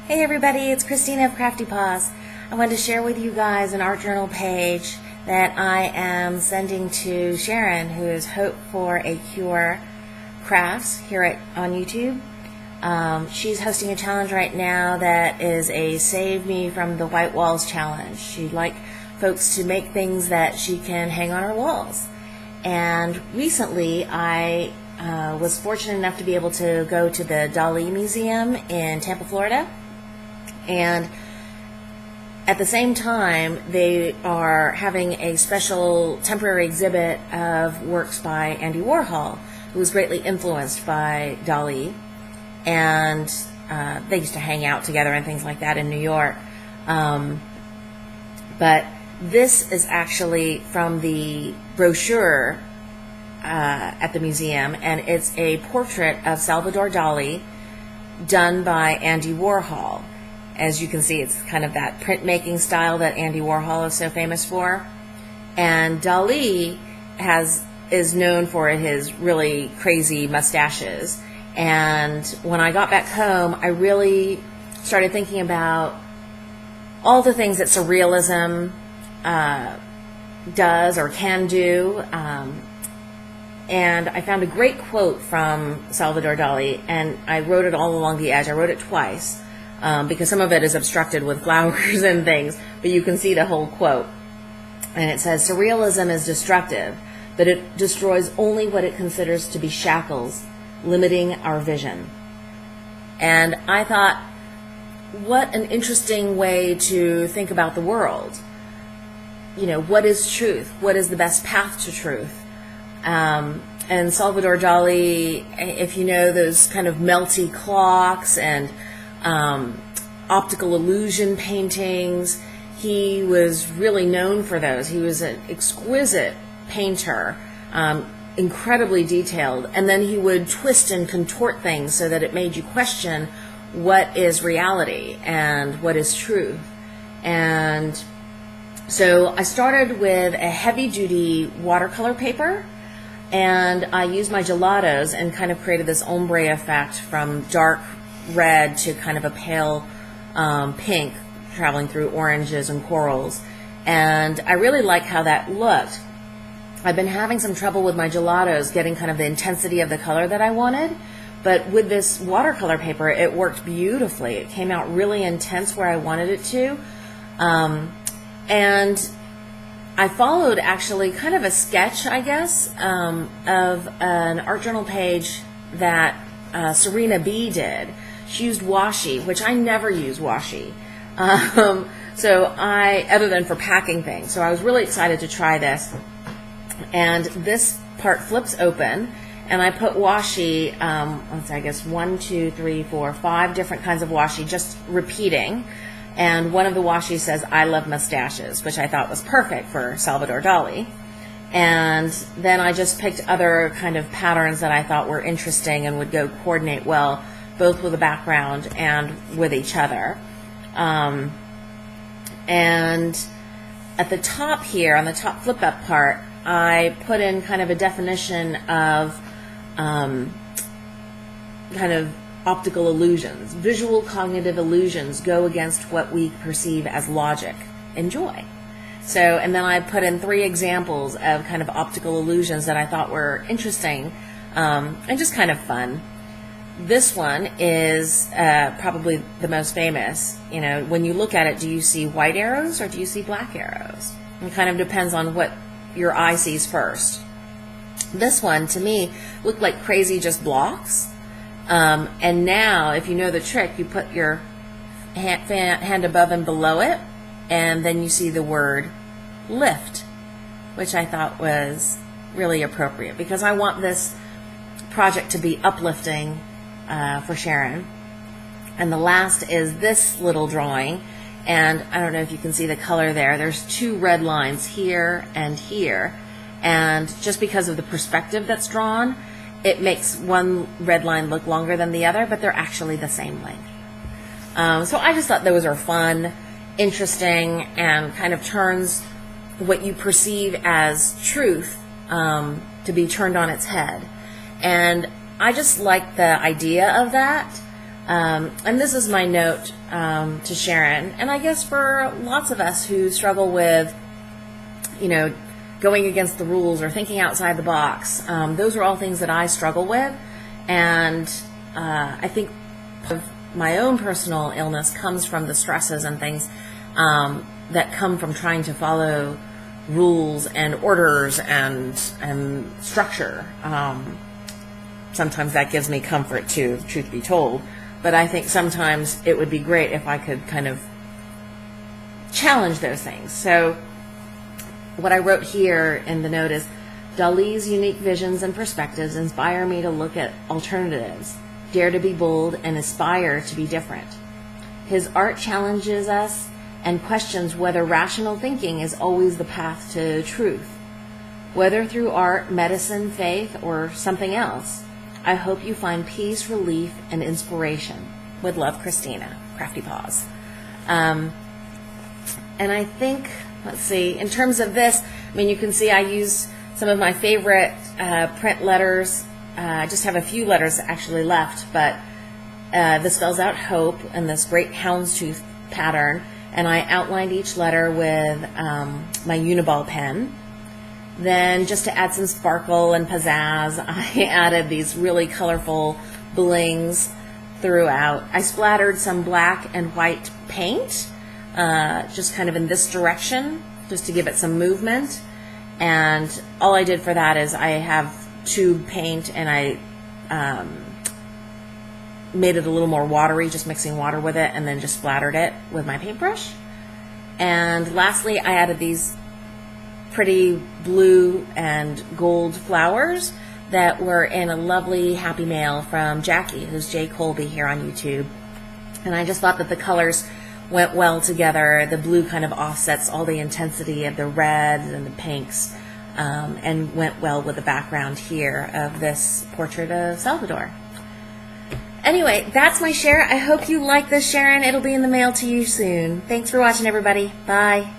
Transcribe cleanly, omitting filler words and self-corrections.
Hey everybody, it's Kristina of Crafty Paws. I wanted to share with you guys an art journal page that I am sending to Sharon, who is Hope4ACure's crafts here on YouTube. She's hosting a challenge right now that is a Save Me from the White Walls challenge. She'd like folks to make things that she can hang on her walls. And recently I was fortunate enough to be able to go to the Dali Museum in Tampa, Florida. And at the same time, they are having a special temporary exhibit of works by Andy Warhol, who was greatly influenced by Dali. And they used to hang out together and things like that in New York. But this is actually from the brochure at the museum, and it's a portrait of Salvador Dali done by Andy Warhol. As you can see, it's kind of that printmaking style that Andy Warhol is so famous for. And Dali is known for his really crazy mustaches. And when I got back home, I really started thinking about all the things that Surrealism does or can do. And I found a great quote from Salvador Dali, and I wrote it all along the edge. I wrote it twice. Because some of it is obstructed with flowers and things, but you can see the whole quote. And it says, "Surrealism is destructive, but it destroys only what it considers to be shackles, limiting our vision." And I thought, what an interesting way to think about the world. You know, what is truth? What is the best path to truth? And Salvador Dali, if you know those kind of melty clocks and optical illusion paintings, he was really known for those. He was an exquisite painter, incredibly detailed, and then he would twist and contort things so that it made you question what is reality and what is truth. And so I started with a heavy-duty watercolor paper, and I used my gelatos and kind of created this ombre effect from dark red to kind of a pale pink, traveling through oranges and corals. And I really like how that looked. I've been having some trouble with my gelatos getting kind of the intensity of the color that I wanted, but with this watercolor paper it worked beautifully. It came out really intense where I wanted it to. And I followed actually kind of a sketch, I guess, of an art journal page that Serena B did. She used washi, which I never use washi, other than for packing things. So I was really excited to try this. And this part flips open, and I put washi, let's see, I guess 1, 2, 3, 4, 5 different kinds of washi, just repeating. And one of the washi says, "I love mustaches," which I thought was perfect for Salvador Dali. And then I just picked other kind of patterns that I thought were interesting and would coordinate well both with the background and with each other. And at the top here, on the top flip-up part, I put in kind of a definition of kind of optical illusions. Visual cognitive illusions go against what we perceive as logic. Enjoy. So, and then I put in 3 examples of kind of optical illusions that I thought were interesting and just kind of fun. This one is probably the most famous. You know, when you look at it, do you see white arrows or do you see black arrows? It kind of depends on what your eye sees first. This one, to me, looked like crazy just blocks. And now, if you know the trick, you put your hand above and below it, and then you see the word lift, which I thought was really appropriate because I want this project to be uplifting for Sharon. And the last is this little drawing, and I don't know if you can see the color there. There's 2 red lines here and here, and just because of the perspective that's drawn, it makes one red line look longer than the other, but they're actually the same length. So I just thought those are fun, interesting, and kind of turns what you perceive as truth to be turned on its head. And I just like the idea of that. And this is my note to Sharon, and I guess for lots of us who struggle with, going against the rules or thinking outside the box. Those are all things that I struggle with, and I think of my own personal illness comes from the stresses and things that come from trying to follow rules and orders and structure. Sometimes that gives me comfort too, truth be told, but I think sometimes it would be great if I could kind of challenge those things. So what I wrote here in the note is, Dali's unique visions and perspectives inspire me to look at alternatives, dare to be bold, and aspire to be different. His art challenges us and questions whether rational thinking is always the path to truth. Whether through art, medicine, faith, or something else, I hope you find peace, relief, and inspiration. With love, Kristina. Crafty Paws. And I think, let's see, in terms of this, you can see I use some of my favorite print letters. I just have a few letters actually left, but this spells out hope in this great houndstooth pattern, and I outlined each letter with my Uniball pen. Then, just to add some sparkle and pizzazz, I added these really colorful blings throughout. I splattered some black and white paint, just kind of in this direction, just to give it some movement. And all I did for that is I have tube paint, and I made it a little more watery, just mixing water with it, and then just splattered it with my paintbrush. And lastly, I added these pretty blue and gold flowers that were in a lovely happy mail from Jackie, who's J. Colby here on YouTube. And I just thought that the colors went well together. The blue kind of offsets all the intensity of the reds and the pinks, and went well with the background here of this portrait of Salvador. Anyway, that's my share. I hope you like this, Sharon. It'll be in the mail to you soon. Thanks for watching, everybody. Bye.